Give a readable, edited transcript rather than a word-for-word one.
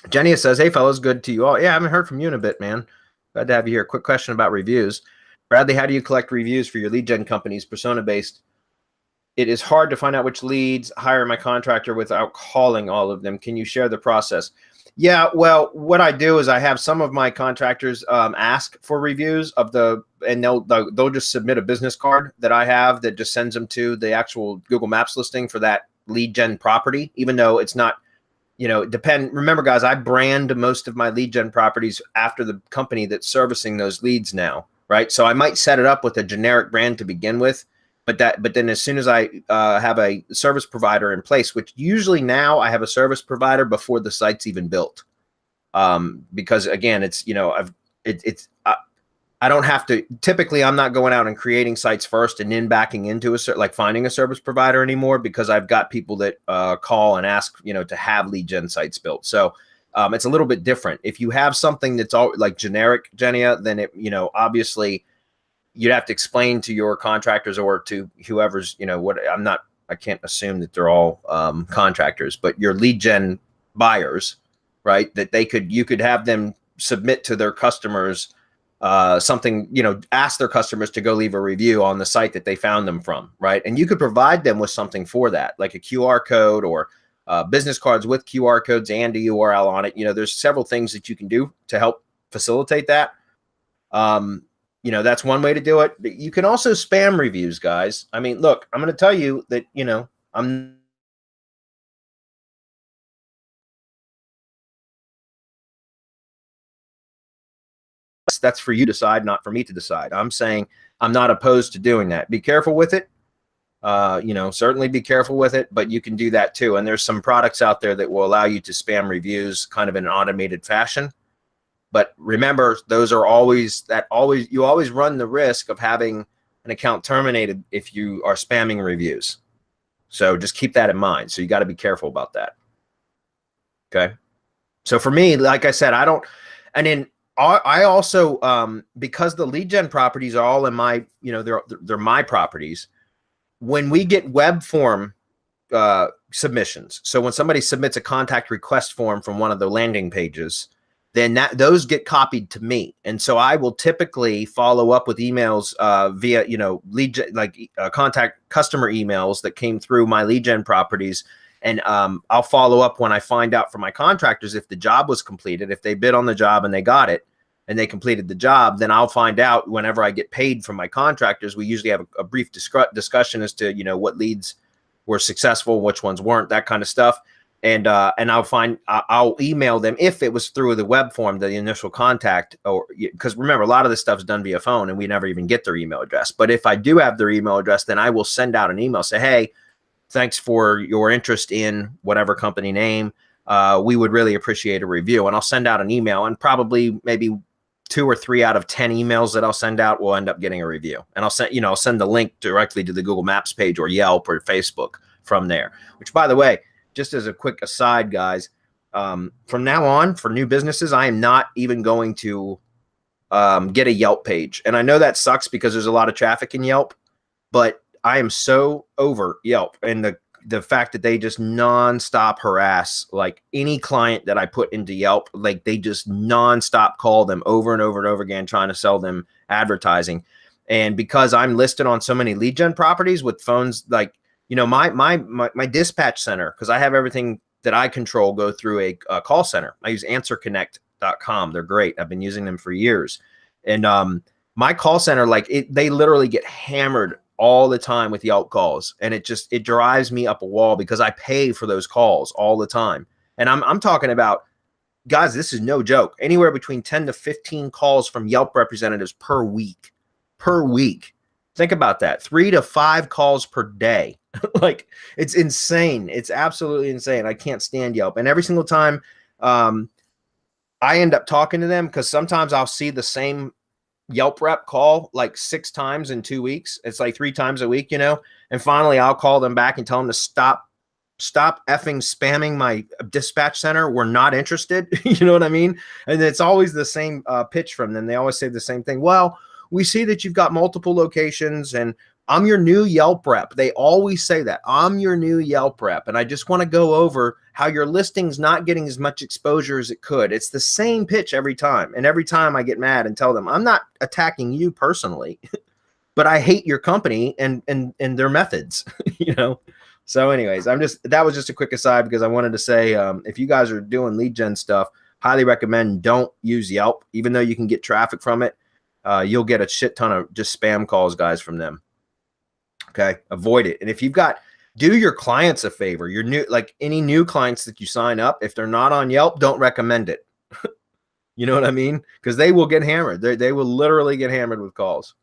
Jenia says, hey, fellas, good to you all. Yeah, I haven't heard from you in a bit, man. Glad to have you here. Quick question about reviews. Bradley, how do you collect reviews for your lead gen companies, persona-based? It is hard to find out which leads hire my contractor without calling all of them. Can you share the process? Yeah, well, what I do is I have some of my contractors ask for reviews of and they'll just submit a business card that I have that just sends them to the actual Google Maps listing for that lead gen property, even though it's not, remember guys, I brand most of my lead gen properties after the company that's servicing those leads now, right? So I might set it up with a generic brand to begin with, but then as soon as I have a service provider in place, which usually now I have a service provider before the site's even built, because again, I don't have to. Typically, I'm not going out and creating sites first and then backing into like finding a service provider anymore, because I've got people that call and ask, to have lead gen sites built. So it's a little bit different. If you have something that's all like generic, Jenia, then obviously you'd have to explain to your contractors or to whoever's, I can't assume that they're all contractors, but your lead gen buyers, right? That you could have them submit to their customers something, ask their customers to go leave a review on the site that they found them from, right? And you could provide them with something for that, like a QR code or business cards with QR codes and a URL on it. There's several things that you can do to help facilitate that. That's one way to do it. You can also spam reviews, guys. I mean, look, I'm going to tell you that, that's for you to decide, not for me to decide. I'm saying I'm not opposed to doing that. Be careful with it. Certainly be careful with it, but you can do that too. And there's some products out there that will allow you to spam reviews kind of in an automated fashion. But remember, you always run the risk of having an account terminated if you are spamming reviews. So just keep that in mind. So you got to be careful about that. Okay. So for me, like I said, I also, because the lead gen properties are all in my, they're my properties. When we get web form submissions, so when somebody submits a contact request form from one of the landing pages, then those get copied to me. And so I will typically follow up with emails via, contact customer emails that came through my lead gen properties. And I'll follow up when I find out from my contractors if the job was completed. If they bid on the job and they got it and they completed the job, then I'll find out whenever I get paid from my contractors. We usually have a brief discussion as to, what leads were successful, which ones weren't, that kind of stuff. And I'll email them if it was through the web form, the initial contact, or because remember, a lot of this stuff is done via phone and we never even get their email address. But if I do have their email address, then I will send out an email, say, hey, thanks for your interest in whatever company name. We would really appreciate a review. And I'll send out an email, and probably maybe 2 or 3 out of 10 emails that I'll send out will end up getting a review. And I'll send the link directly to the Google Maps page or Yelp or Facebook from there, which, by the way, just as a quick aside, guys, from now on for new businesses, I am not even going to get a Yelp page. And I know that sucks because there's a lot of traffic in Yelp, but I am so over Yelp and the fact that they just nonstop harass like any client that I put into Yelp. Like they just nonstop call them over and over and over again, trying to sell them advertising. And because I'm listed on so many lead gen properties with phones, like, my dispatch center, because I have everything that I control go through a call center. I use answerconnect.com. They're great. I've been using them for years. And my call center, they literally get hammered all the time with Yelp calls. And it drives me up a wall because I pay for those calls all the time. And I'm talking about, guys, this is no joke, anywhere between 10 to 15 calls from Yelp representatives per week. Think about that. 3 to 5 calls per day. Like, it's insane. It's absolutely insane. I can't stand Yelp. And every single time I end up talking to them, because sometimes I'll see the same Yelp rep call like 6 times in 2 weeks. It's like 3 times a week, and finally I'll call them back and tell them to stop effing spamming my dispatch center. We're not interested. You know what I mean? And it's always the same pitch from them. They always say the same thing. Well, we see that you've got multiple locations and I'm your new Yelp rep. They always say that. I'm your new Yelp rep. And I just want to go over how your listing's not getting as much exposure as it could. It's the same pitch every time. And every time I get mad and tell them, I'm not attacking you personally, but I hate your company and their methods, you know? So anyways, that was just a quick aside because I wanted to say, if you guys are doing lead gen stuff, highly recommend don't use Yelp. Even though you can get traffic from it, you'll get a shit ton of just spam calls, guys, from them. Okay, avoid it. And if you've got, do your clients a favor. Your new, like any new clients that you sign up, if they're not on Yelp, don't recommend it. You know what I mean? Because they will get hammered. They will literally get hammered with calls.